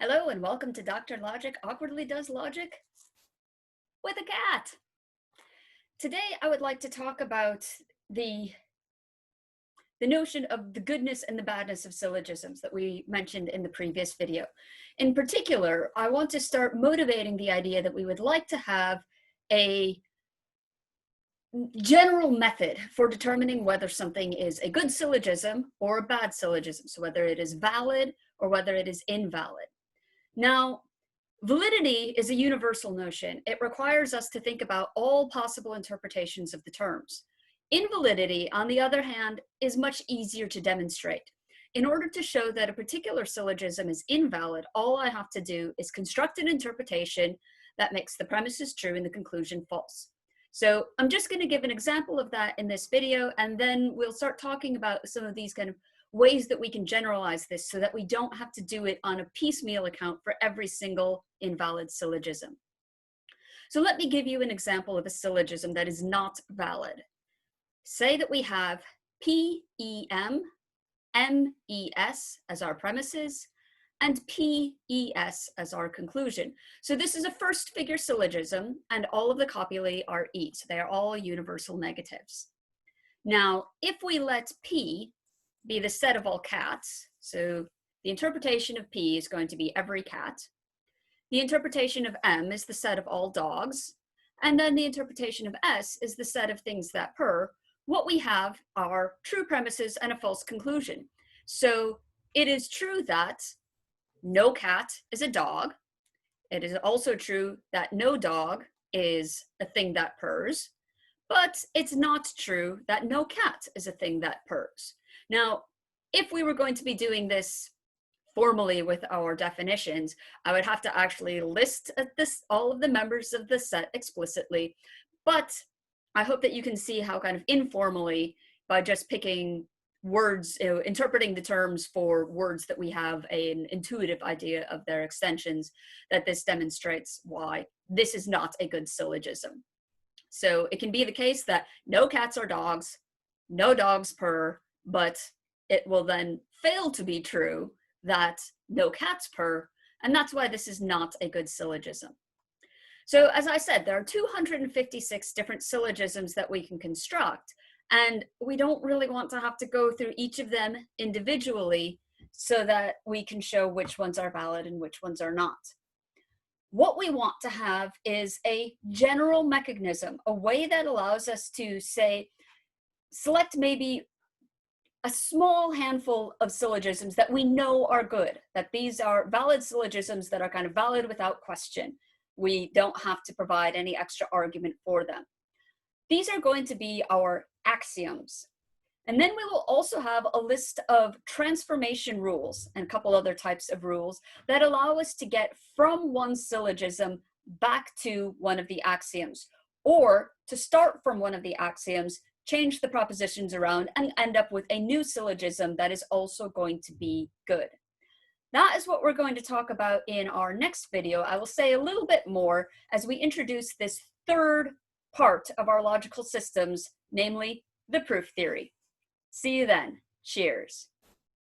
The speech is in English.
Hello and welcome to Dr. Logic Awkwardly Does Logic with a cat. Today I would like to talk about the notion of the goodness and the badness of syllogisms that we mentioned in the previous video. In particular, I want to start motivating the idea that we would like to have a general method for determining whether something is a good syllogism or a bad syllogism, so whether it is valid or whether it is invalid. Now, validity is a universal notion. It requires us to think about all possible interpretations of the terms. Invalidity, on the other hand, is much easier to demonstrate. In order to show that a particular syllogism is invalid, all I have to do is construct an interpretation that makes the premises true and the conclusion false. So I'm just going to give an example of that in this video, and then we'll start talking about some of these kind of ways that we can generalize this so that we don't have to do it on a piecemeal account for every single invalid syllogism. So let me give you an example of a syllogism that is not valid. Say that we have P-E-M, M-E-S as our premises, and P-E-S as our conclusion. So this is a first figure syllogism, and all of the copulae are E, so they are all universal negatives. Now, if we let P be the set of all cats, so the interpretation of P is going to be every cat. The interpretation of M is the set of all dogs. And then the interpretation of S is the set of things that purr. What we have are true premises and a false conclusion. So it is true that no cat is a dog. It is also true that no dog is a thing that purrs. But it's not true that no cat is a thing that purrs. Now, if we were going to be doing this formally with our definitions, I would have to actually list all of the members of the set explicitly. But I hope that you can see how kind of informally, by just picking words, interpreting the terms for words that we have an intuitive idea of their extensions, that this demonstrates why this is not a good syllogism. So it can be the case that no cats are dogs, no dogs purr, but it will then fail to be true that no cats purr, and that's why this is not a good syllogism. So as I said, there are 256 different syllogisms that we can construct, and we don't really want to have to go through each of them individually so that we can show which ones are valid and which ones are not. What we want to have is a general mechanism, a way that allows us to say, select maybe a small handful of syllogisms that we know are good, that these are valid syllogisms that are kind of valid without question. We don't have to provide any extra argument for them. These are going to be our axioms. And then we will also have a list of transformation rules and a couple other types of rules that allow us to get from one syllogism back to one of the axioms, or to start from one of the axioms, change the propositions around, and end up with a new syllogism that is also going to be good. That is what we're going to talk about in our next video. I will say a little bit more as we introduce this third part of our logical systems, namely the proof theory. See you then. Cheers.